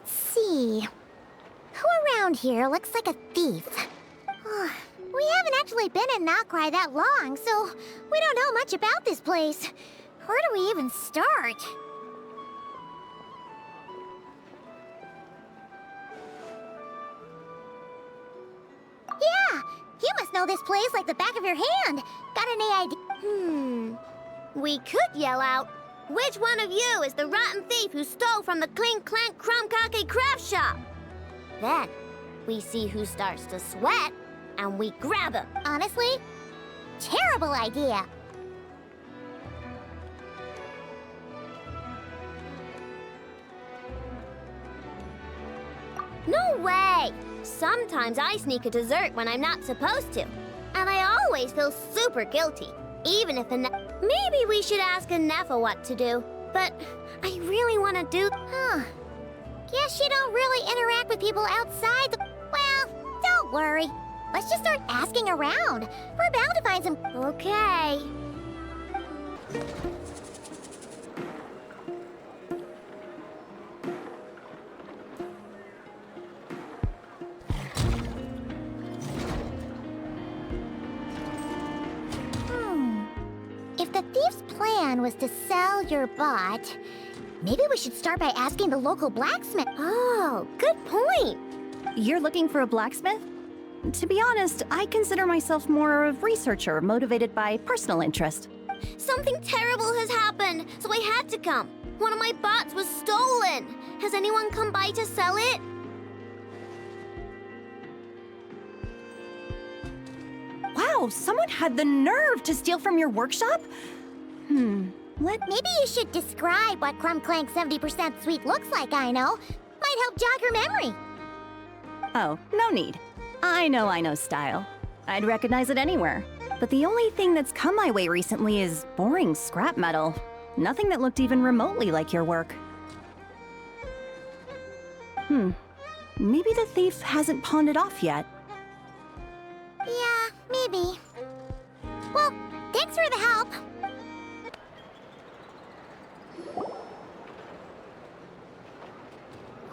Let's see. Who around here looks like a thief? We haven't actually been in Outcry that long, so we don't know much about this place. Where do we even start? Yeah, you must know this place like the back of your hand. Got any idea? We could yell out, "Which one of you is the rotten thief who stole from the Clink Clank Crumb-Kake craft shop?" Then, we see who starts to sweat, and we grab him. Honestly, terrible idea. No way! Sometimes I sneak a dessert when I'm not supposed to. And I always feel super guilty, even if maybe we should ask Anefa what to do. But I really want to do... Guess you don't really interact with people outside the... Well, don't worry. Let's just start asking around. We're bound to find some... Okay. If the thief's plan was to sell your bot, maybe we should start by asking the local blacksmith. Oh, good point. You're looking for a blacksmith? To be honest, I consider myself more a researcher motivated by personal interest. Something terrible has happened, so I had to come. One of my bots was stolen. Has anyone come by to sell it? Wow, someone had the nerve to steal from your workshop? Maybe you should describe what Crumb Clank 70% sweet looks like, Aino. Might help jog your memory. Oh, no need. I know Aino's style. I'd recognize it anywhere. But the only thing that's come my way recently is boring scrap metal. Nothing that looked even remotely like your work. Maybe the thief hasn't pawned it off yet. Yeah, maybe. Well, thanks for the help.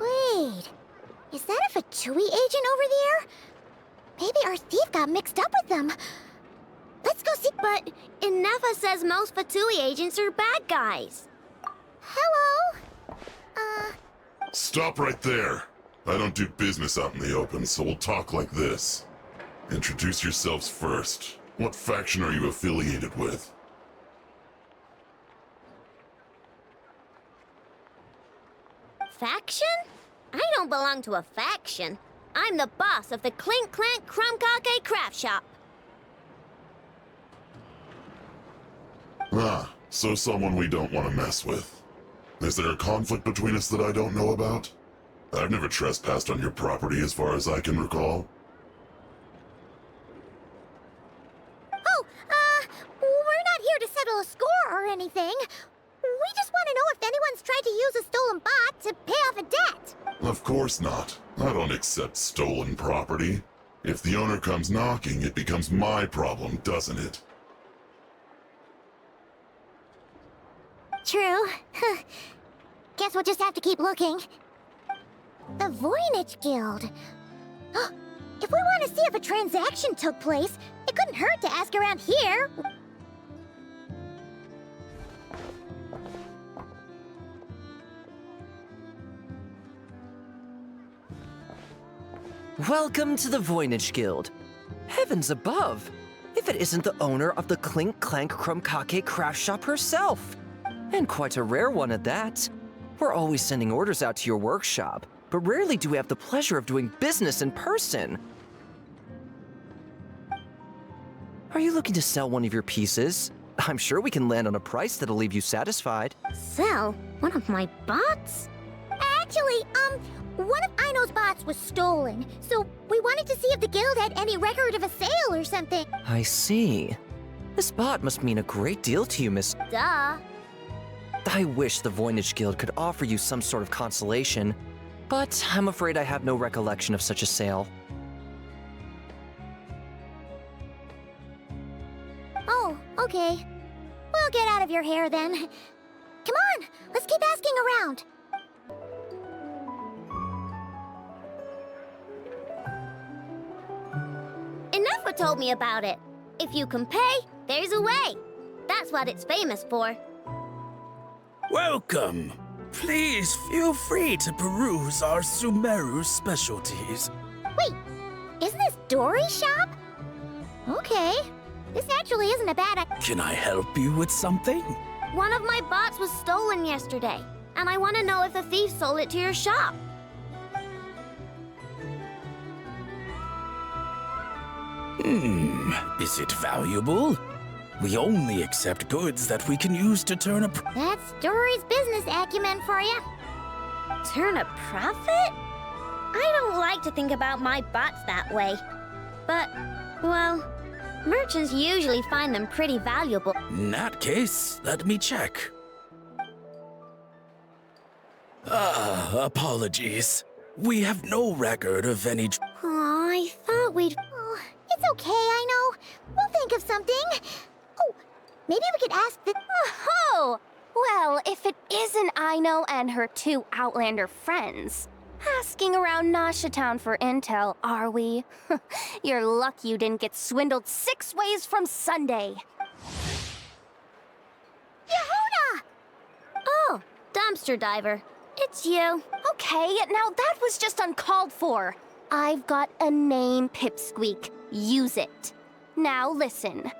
Wait, is that a Fatui agent over there? Maybe our thief got mixed up with them. Let's go see. But Anefa says most Fatui agents are bad guys. Hello? Stop right there. I don't do business out in the open, so we'll talk like this. Introduce yourselves first. What faction are you affiliated with? Faction? I don't belong to a faction. I'm the boss of the Clink Clank Crumb-Kake craft shop. Ah, so someone we don't want to mess with. Is there a conflict between us that I don't know about? I've never trespassed on your property as far as I can recall. We're not here to settle a score or anything. We just want to know if anyone's tried to use a stolen bot to pay off a debt. Of course not. I don't accept stolen property. If the owner comes knocking, it becomes my problem, doesn't it? True. Guess we'll just have to keep looking. The Voynich Guild. If we want to see if a transaction took place, it couldn't hurt to ask around here. Welcome to the Voynich Guild. Heavens above! If it isn't the owner of the Clink Clank Crumb-Kake craft shop herself! And quite a rare one at that. We're always sending orders out to your workshop, but rarely do we have the pleasure of doing business in person. Are you looking to sell one of your pieces? I'm sure we can land on a price that'll leave you satisfied. Sell one of my bots? Actually, one of Aino's bots was stolen, so we wanted to see if the guild had any record of a sale or something. I see. This bot must mean a great deal to you, Miss... Duh. I wish the Voynich Guild could offer you some sort of consolation, but I'm afraid I have no recollection of such a sale. Oh, okay. We'll get out of your hair then. Come on, let's keep asking around. told me about it. If you can pay, there's a way. That's what it's famous for. Welcome. Please feel free to peruse our Sumeru specialties. Wait, isn't this Dory's shop? Okay, this actually isn't a bad idea. Can I help you with something? One of my bots was stolen yesterday, and I want to know if the thief sold it to your shop. Is it valuable? We only accept goods that we can use to turn a That's Dory's business acumen for you. Turn a profit? I don't like to think about my bots that way. But, well, merchants usually find them pretty valuable. In that case, let me check. Apologies. We have no record of any... Aw, I thought we'd... Oh, it's okay, I know. We'll think of something. Oh, maybe we could ask the... Oh! Well, if it isn't Aino and her two Outlander friends, asking around Nasha Town for intel, are we? You're lucky you didn't get swindled 6 ways from Sunday. Yehuda! Oh, dumpster diver. It's you. Okay, now that was just uncalled for. I've got a name, Pipsqueak. Use it. Now listen.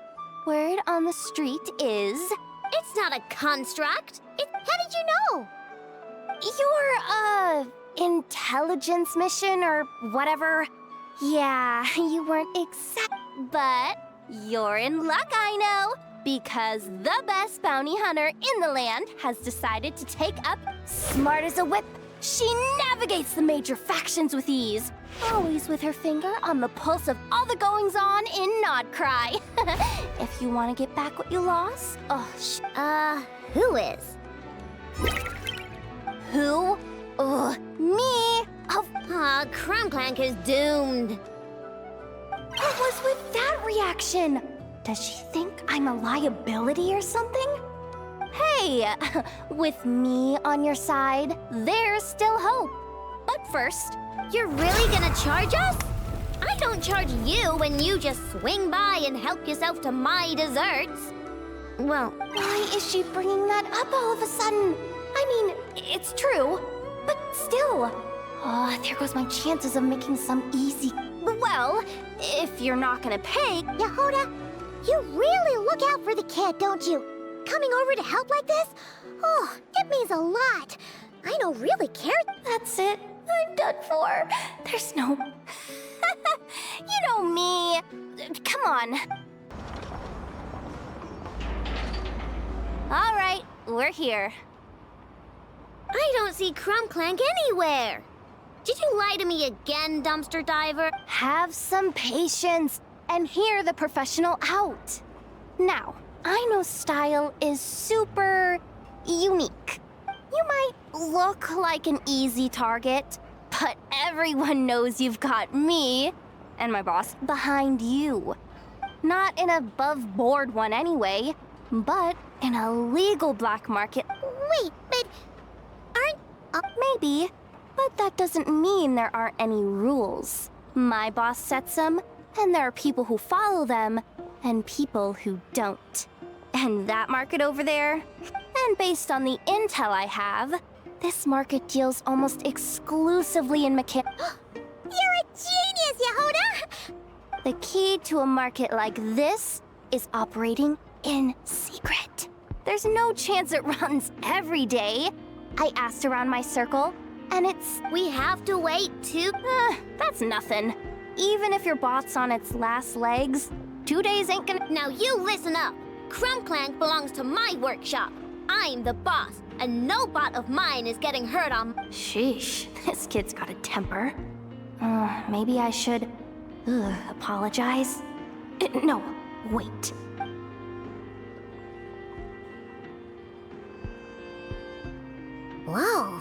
Word on the street is... It's not a construct. How did you know? Your, intelligence mission or whatever. Yeah, you weren't exact, but you're in luck, I know. Because the best bounty hunter in the land has decided to take up Smart as a Whip. She navigates the major factions with ease, always with her finger on the pulse of all the goings-on in Nodcry. If you want to get back what you lost, Who is? who? Me. Crumclank is doomed. What was with that reaction? Does she think I'm a liability or something? Hey, with me on your side, there's still hope. But first, You're really gonna charge us? I don't charge you when you just swing by and help yourself to my desserts. Well, why is she bringing that up all of a sudden? I mean, it's true, but still. Oh, there goes my chances of making some easy... Well, if you're not gonna pay... Yehuda, you really look out for the kid, don't you? Coming over to help like this? Oh, it means a lot. I don't really care. That's it. I'm done for. There's no... You know me. Come on. All right, we're here. I don't see Crumclank anywhere. Did you lie to me again, dumpster diver? Have some patience and hear the professional out. Now, Aino's style is super unique. You might look like an easy target, but everyone knows you've got me and my boss behind you. Not an above-board one anyway, but in a legal black market. Wait, but aren't... Maybe, but that doesn't mean there aren't any rules. My boss sets them, and there are people who follow them, and people who don't. And that market over there, and based on the intel I have, this market deals almost exclusively in mechanics. You're a genius, Yehuda! The key to a market like this is operating in secret. There's no chance it runs every day. I asked around my circle, and it's... We have to wait too... That's nothing. Even if your bot's on its last legs, 2 days ain't gonna... Now you listen up. Crumclank belongs to my workshop. I'm the boss, and no bot of mine is getting hurt on... Sheesh, this kid's got a temper. Maybe I should... apologize? No, wait. Whoa,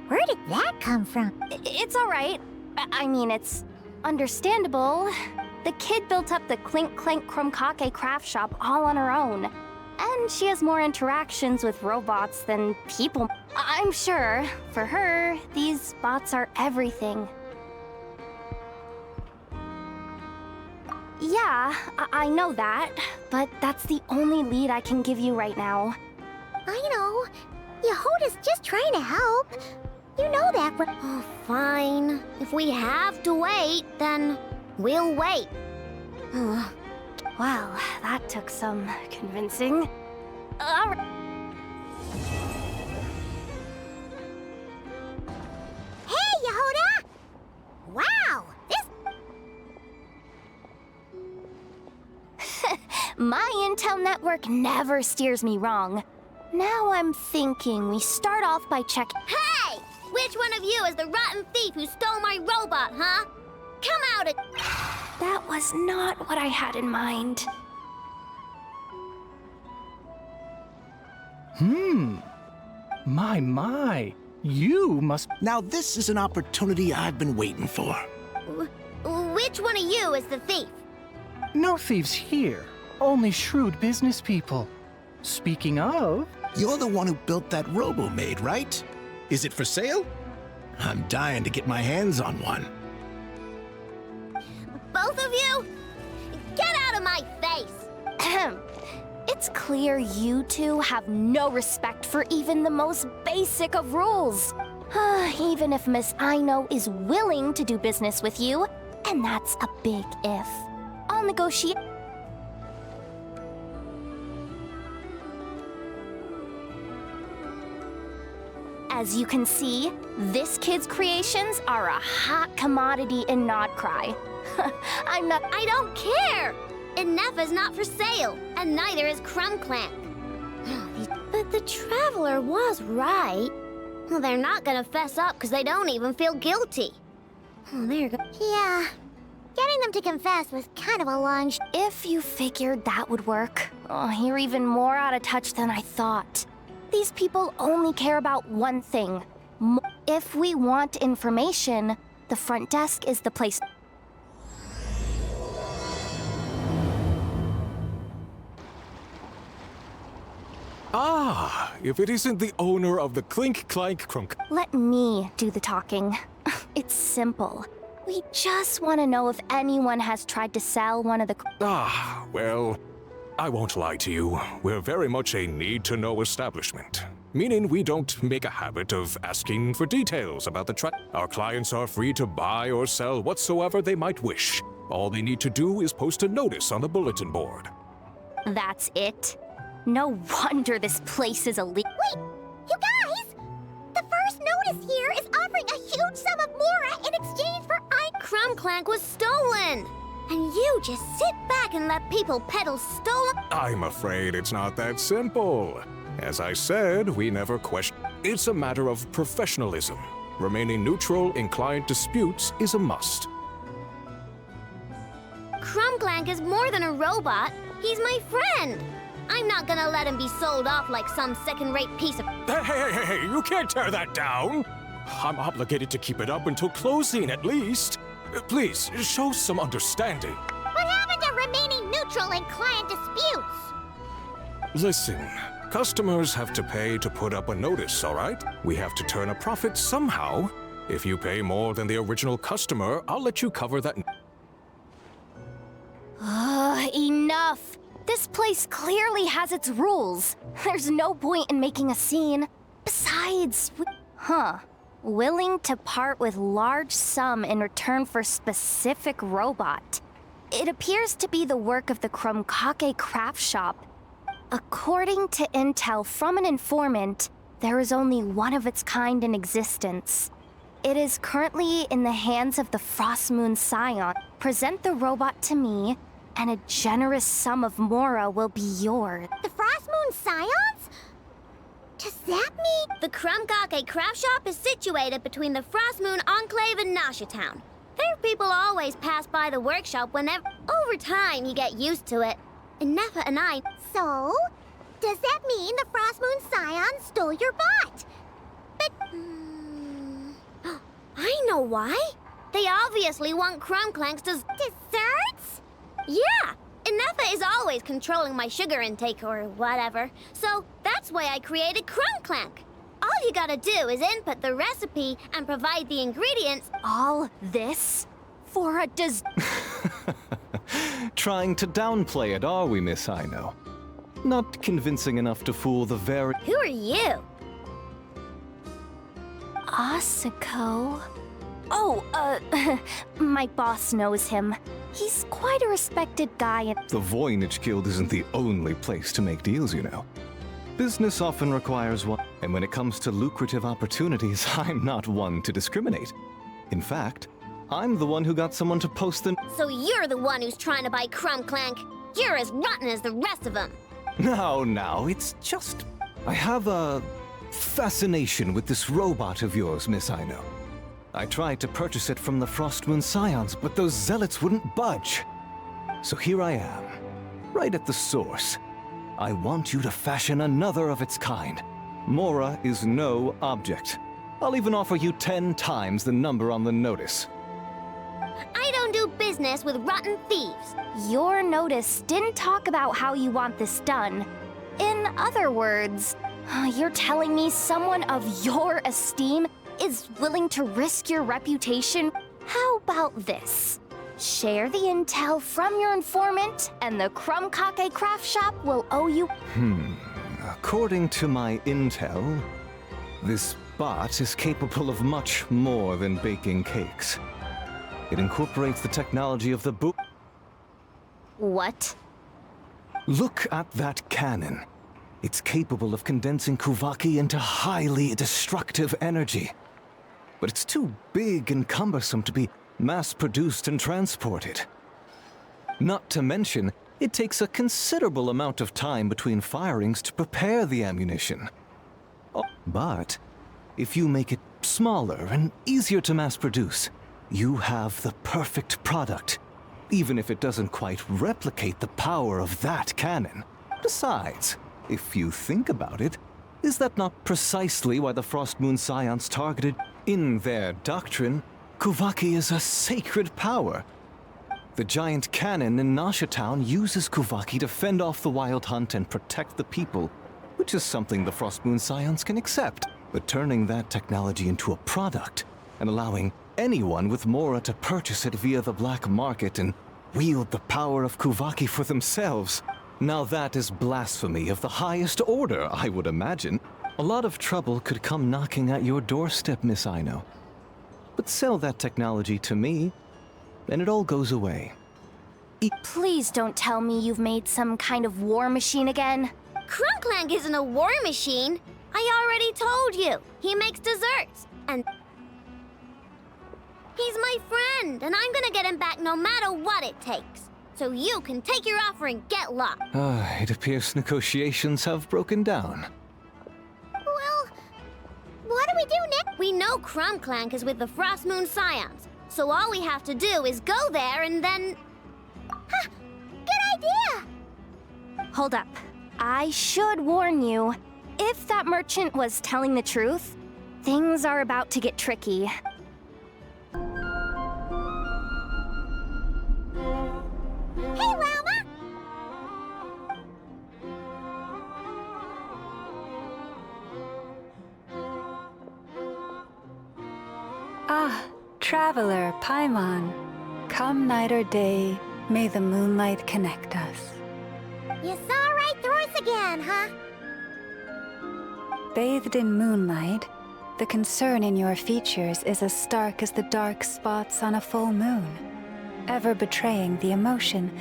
where did that come from? It's all right. I mean, it's understandable. The kid built up the Clink Clank Krumkake craft shop all on her own. And she has more interactions with robots than people. I'm sure, for her, these bots are everything. Yeah, I know that, but that's the only lead I can give you right now. I know. Yehoda's just trying to help. You know that, but... Oh, fine. If we have to wait, then we'll wait. Well, that took some convincing. All right. Hey, Yehoda! Wow, this... My intel network never steers me wrong. Now I'm thinking we start off by checking... Hey! Which one of you is the rotten thief who stole my robot, huh? Come out and... That was not what I had in mind. My. You must... Now this is an opportunity I've been waiting for. Which one of you is the thief? No thieves here. Only shrewd business people. Speaking of... You're the one who built that robo-maid, right? Is it for sale? I'm dying to get my hands on one. Both of you? Get out of my face! It's clear you two have no respect for even the most basic of rules. Even if Miss Aino is willing to do business with you, and that's a big if, I'll negotiate. As you can see, this kid's creations are a hot commodity in Nodcry. I don't care! Inefa's not for sale, and neither is Crumbclank. But the Traveler was right. Well, they're not gonna fess up because they don't even feel guilty. Oh, there you go. Yeah. Getting them to confess was kind of a long If you figured that would work, you're even more out of touch than I thought. These people only care about one thing. If we want information, the front desk is the place. Ah, if it isn't the owner of the Clink Clank Crunk. Let me do the talking. It's simple. We just want to know if anyone has tried to sell one of the... Ah, well, I won't lie to you. We're very much a need-to-know establishment. Meaning we don't make a habit of asking for details about the Our clients are free to buy or sell whatsoever they might wish. All they need to do is post a notice on the bulletin board. That's it? No wonder this place is illegal. Wait! You guys! The first notice here is offering a huge sum of Mora in exchange for Crumbclank was stolen! And you just sit back and let people peddle stolen... I'm afraid it's not that simple. As I said, we never question. It's a matter of professionalism. Remaining neutral in client disputes is a must. Crumbclank is more than a robot. He's my friend. I'm not gonna let him be sold off like some second-rate piece of... Hey, you can't tear that down! I'm obligated to keep it up until closing, at least. Please, show some understanding. What happened to remaining neutral in client disputes? Listen, customers have to pay to put up a notice, all right? We have to turn a profit somehow. If you pay more than the original customer, I'll let you cover that. Enough! This place clearly has its rules. There's no point in making a scene. Besides, willing to part with large sum in return for specific robot. It appears to be the work of the Krumkake craft shop. According to intel from an informant, there is only one of its kind in existence. It is currently in the hands of the Frost Moon Scion. Present the robot to me, and a generous sum of Mora will be yours. The Frost Moon Scions? Does that mean... The Krumkake craft shop is situated between the Frost Moon Enclave and Nasha Town. Their people always pass by the workshop whenever... Over time, you get used to it. And Nefa and I... So? Does that mean the Frost Moon Scion stole your bot? But... I know why. They obviously want Crumbclank's desserts? Yeah! Inefa is always controlling my sugar intake or whatever, so that's why I created Crumbclank. All you gotta do is input the recipe and provide the ingredients. All this? For a trying to downplay it, are we, Miss Aino? Not convincing enough to fool the very... Who are you? Asuko? Oh, my boss knows him. He's quite a respected guy and— The Voynich Guild isn't the only place to make deals, you know. Business often requires one, and when it comes to lucrative opportunities, I'm not one to discriminate. In fact, I'm the one who got someone to post the— So you're the one who's trying to buy Crumb Clank. You're as rotten as the rest of them. No, it's just... I have a fascination with this robot of yours, Miss Aino. I tried to purchase it from the Frostmoon Scions, but those zealots wouldn't budge. So here I am, right at the source. I want you to fashion another of its kind. Mora is no object. I'll even offer you 10 times the number on the notice. I don't do business with rotten thieves. your notice didn't talk about how you want this done. In other words, you're telling me someone of your esteem is willing to risk your reputation? How about this? Share the intel from your informant, and the Krumkake craft shop will owe you— According to my intel, this bot is capable of much more than baking cakes. It incorporates the technology of the What? Look at that cannon. It's capable of condensing Kuvaki into highly destructive energy. But it's too big and cumbersome to be mass-produced and transported. Not to mention, it takes a considerable amount of time between firings to prepare the ammunition. But if you make it smaller and easier to mass-produce, you have the perfect product, even if it doesn't quite replicate the power of that cannon. Besides, if you think about it, is that not precisely why the Frostmoon Scions targeted? In their doctrine, Kuvaki is a sacred power. The giant cannon in Nasha Town uses Kuvaki to fend off the wild hunt and protect the people, which is something the Frostmoon Scions can accept. But turning that technology into a product and allowing anyone with Mora to purchase it via the black market and wield the power of Kuvaki for themselves, now that is blasphemy of the highest order, I would imagine. A lot of trouble could come knocking at your doorstep, Miss Aino. But sell that technology to me, and it all goes away. Please don't tell me you've made some kind of war machine again. Krumklank isn't a war machine. I already told you. He makes desserts, and he's my friend, and I'm gonna get him back no matter what it takes. So you can take your offer and get lost. It appears negotiations have broken down. Well, what do we do next? We know Krumklank is with the Frostmoon Scions, so all we have to do is go there and then... Good idea! Hold up. I should warn you. If that merchant was telling the truth, things are about to get tricky. Hey, Llama! Ah, traveler, Paimon. Come night or day, may the moonlight connect us. You saw right through us again, huh? Bathed in moonlight, the concern in your features is as stark as the dark spots on a full moon, ever betraying the emotion.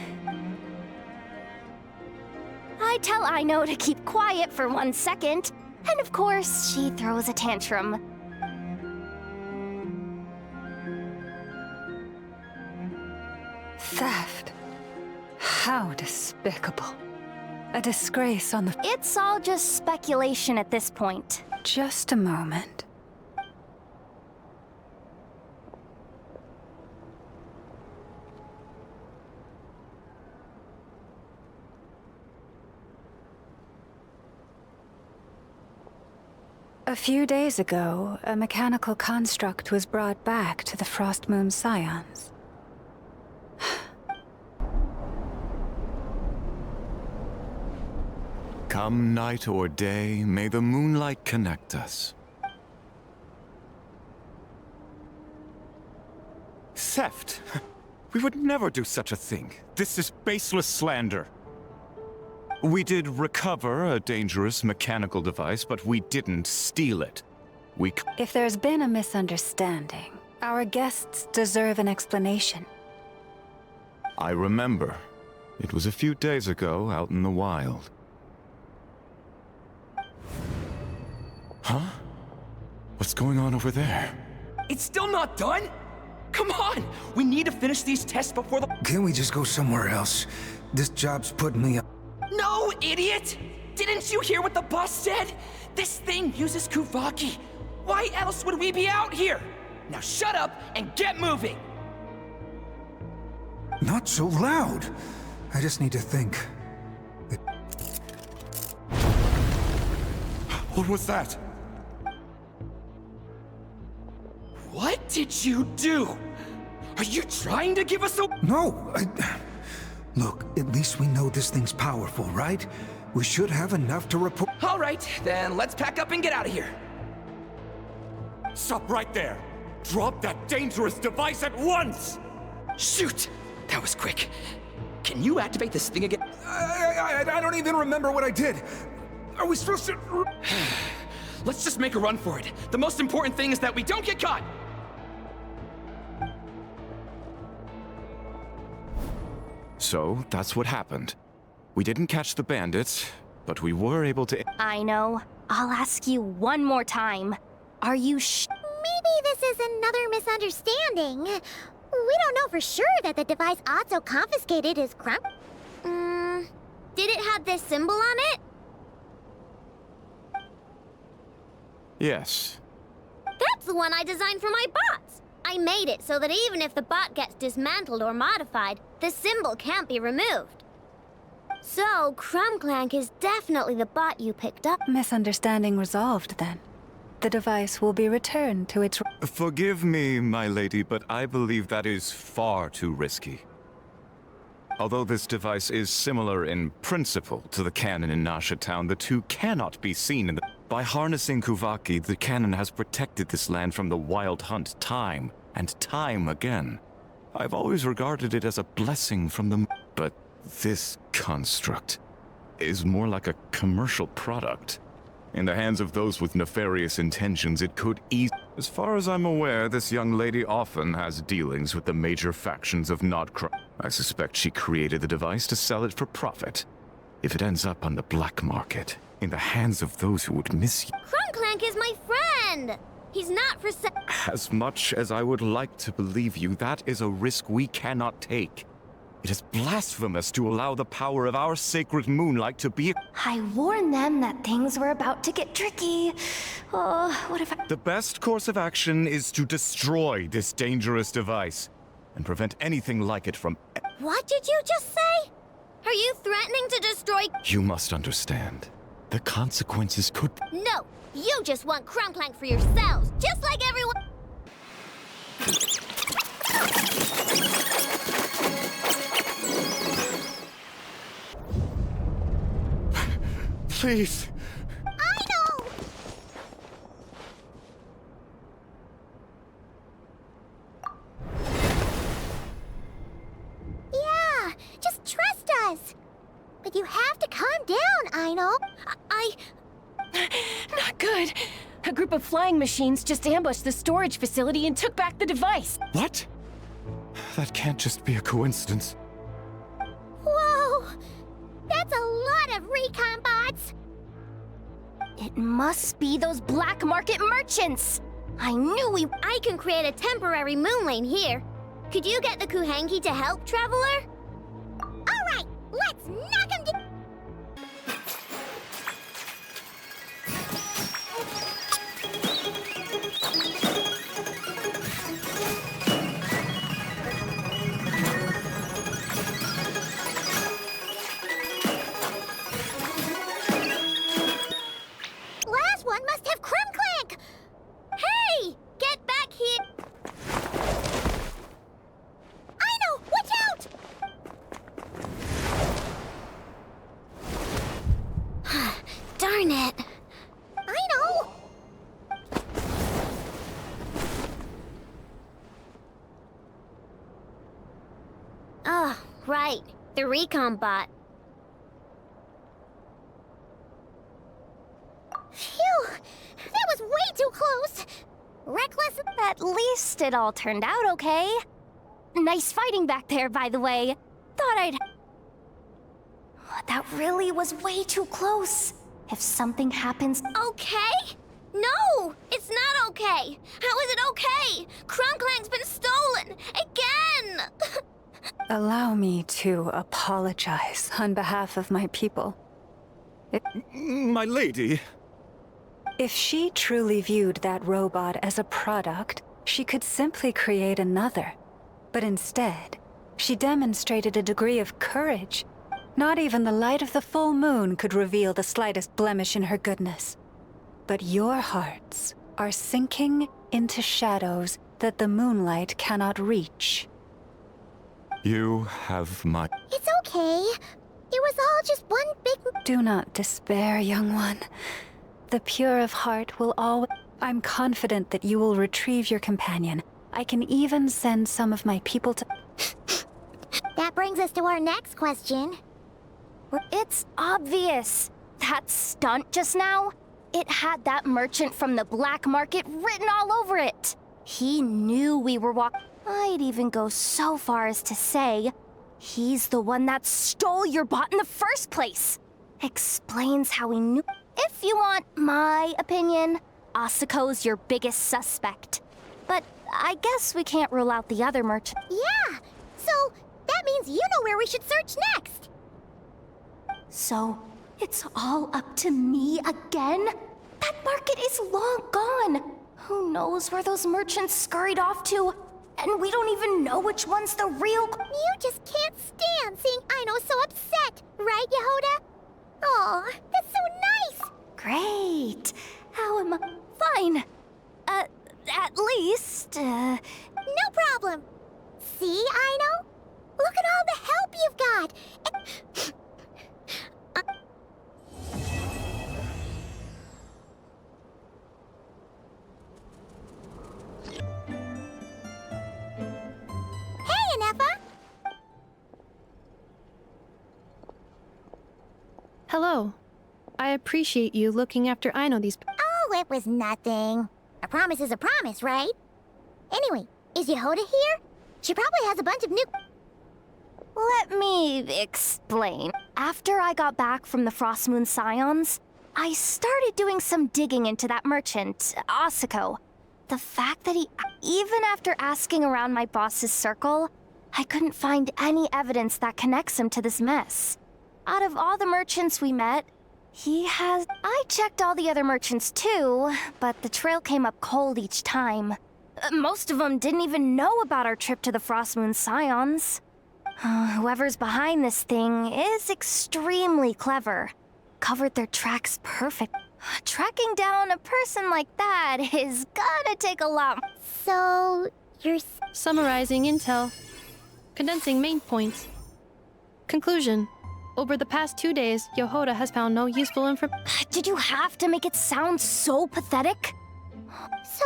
I tell Aino to keep quiet for 1 second, and of course, she throws a tantrum. Theft. How despicable. A disgrace on the... It's all just speculation at this point. Just a moment. A few days ago, a mechanical construct was brought back to the Frostmoon Scions. Come night or day, may the moonlight connect us. Theft? We would never do such a thing. This is baseless slander. We did recover a dangerous mechanical device, but we didn't steal it. If there's been a misunderstanding, our guests deserve an explanation. I remember. It was a few days ago out in the wild. Huh? What's going on over there? It's still not done? Come on! We need to finish these tests before the— Can't we just go somewhere else? This job's putting me up. No, idiot! Didn't you hear what the boss said? This thing uses Kuvaki. Why else would we be out here? Now shut up and get moving! Not so loud. I just need to think. What was that? What did you do? Are you trying to give us a— No, Look, at least we know this thing's powerful, right? We should have enough to report— All right, then let's pack up and get out of here. Stop right there! Drop that dangerous device at once! Shoot! That was quick. Can you activate this thing again? I don't even remember what I did. Are we supposed to— Let's just make a run for it. The most important thing is that we don't get caught! So, that's what happened. We didn't catch the bandits, but we were able to— I know. I'll ask you one more time. Are you Maybe this is another misunderstanding. We don't know for sure that the device Otto confiscated is Crump. Did it have this symbol on it? Yes. That's the one I designed for my bots. I made it so that even if the bot gets dismantled or modified, the symbol can't be removed. So, Crumclank is definitely the bot you picked up. Misunderstanding resolved, then. The device will be returned to its— Forgive me, my lady, but I believe that is far too risky. Although this device is similar in principle to the cannon in Nasha Town, the two cannot be seen in the— By harnessing Kuvaki, the cannon has protected this land from the wild hunt time and time again. I've always regarded it as a blessing from the— But this construct is more like a commercial product. In the hands of those with nefarious intentions, it could easily— As far as I'm aware, this young lady often has dealings with the major factions of Nodcrow. I suspect she created the device to sell it for profit. If it ends up on the black market, in the hands of those who would misuse— Crumclank is my friend! He's not for sale. As much as I would like to believe you, that is a risk we cannot take. It is blasphemous to allow the power of our sacred moonlight to be— I warned them that things were about to get tricky. Oh, what if I— The best course of action is to destroy this dangerous device and prevent anything like it from— What did you just say? Are you threatening to destroy— You must understand. The consequences could— No! You just want Crumclank for yourselves, just like everyone— Please! Aino! Yeah, just trust us. But you have to calm down, Aino. Not good. A group of flying machines just ambushed the storage facility and took back the device. What? That can't just be a coincidence. Whoa! That's a lot of recon bots! It must be those black market merchants! I knew I can create a temporary moon lane here. Could you get the Kuhangi to help, Traveler? Alright, let's knock him down! Last one must have Crumclank! Hey! Get back here! Aino, watch out! Darn it. Aino! the recon bot. Phew! That was way too close! Reckless. At least it all turned out okay. Nice fighting back there, by the way. Thought I'd... That really was way too close. If something happens... Okay? No! It's not okay! How is it okay? Crumclank's been stolen! Again! Allow me to apologize on behalf of my people. My lady. If she truly viewed that robot as a product, she could simply create another. But instead, she demonstrated a degree of courage. Not even the light of the full moon could reveal the slightest blemish in her goodness. But your hearts are sinking into shadows that the moonlight cannot reach. You have my... It's okay. It was all just one big... Do not despair, young one. The pure of heart will always... I'm confident that you will retrieve your companion. I can even send some of my people to... That brings us to our next question. It's obvious. That stunt just now, it had that merchant from the black market written all over it. He knew we were walking. I'd even go so far as to say, he's the one that stole your bot in the first place. Explains how he knew. If you want my opinion, Asuko's your biggest suspect. But I guess we can't rule out the other merchant. Yeah, so that means you know where we should search next. So, it's all up to me again? That market is long gone. Who knows where those merchants scurried off to? And we don't even know which one's the real... You just can't stand seeing Aino so upset, right, Yehoda? Aw, that's so nice! Great. How am I... Fine. At least, No problem. See, Aino? Look at all the help you've got! Hey, Anefa! Hello. I appreciate you looking after Aino these... Oh, it was nothing. A promise is a promise, right? Anyway, is Yehoda here? She probably has a bunch of new... let me explain. After I got back from the Frost Moon Scions, I started doing some digging into that merchant, Asuko. The fact that even after asking around my boss's circle, I couldn't find any evidence that connects him to this mess. Out of all the merchants we met, he has... I checked all the other merchants too, but the trail came up cold each time. Most of them didn't even know about our trip to the Frost Moon Scions. Whoever's behind this thing is extremely clever. Covered their tracks perfect. Tracking down a person like that is gonna take a lot. So, you're... Summarizing intel. Condensing main points. Conclusion. Over the past 2 days, Yehoda has found no useful information. Did you have to make it sound so pathetic? So,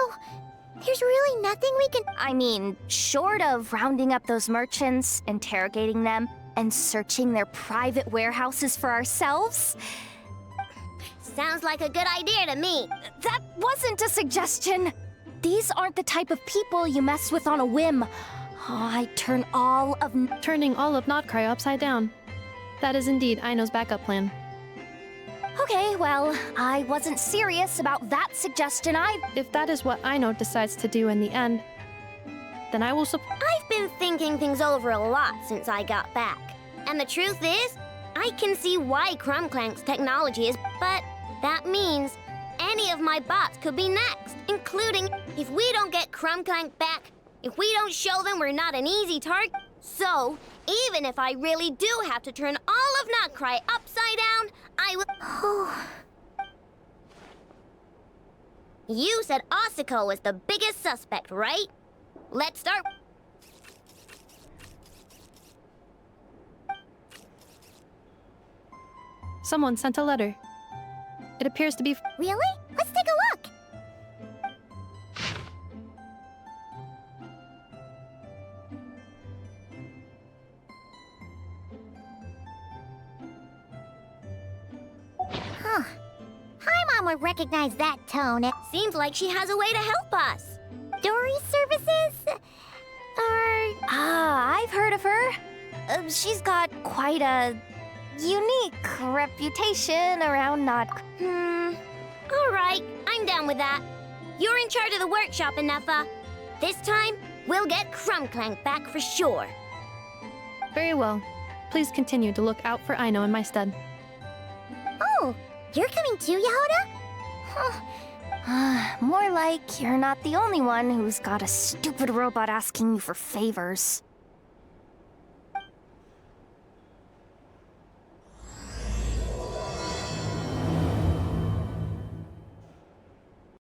there's really nothing we can... I mean, short of rounding up those merchants, interrogating them, and searching their private warehouses for ourselves? Sounds like a good idea to me. That wasn't a suggestion. These aren't the type of people you mess with on a whim. I'd turn all of... Turning all of Notcry upside down. That is indeed Aino's backup plan. Okay, well, I wasn't serious about that suggestion either. If that is what Aino decides to do in the end, then I will support... I've been thinking things over a lot since I got back. And the truth is, I can see why Crumclank's technology is... But that means any of my bots could be next, including if we don't get Crumclank back, if we don't show them we're not an easy target. So, even if I really do have to turn all of Notcry upside down, I will... You said Asuko was the biggest suspect, right? Let's start... Someone sent a letter. It appears to be... Really? Let's take a look! someone recognize that tone. Seems like she has a way to help us. Dory services? I've heard of her. She's got quite a unique reputation around not... Alright, I'm down with that. You're in charge of the workshop, Anefa. This time, we'll get Crumbclank back for sure. Very well. Please continue to look out for Aino in my stead. Oh, you're coming too, Yehoda? More like you're not the only one who's got a stupid robot asking you for favors.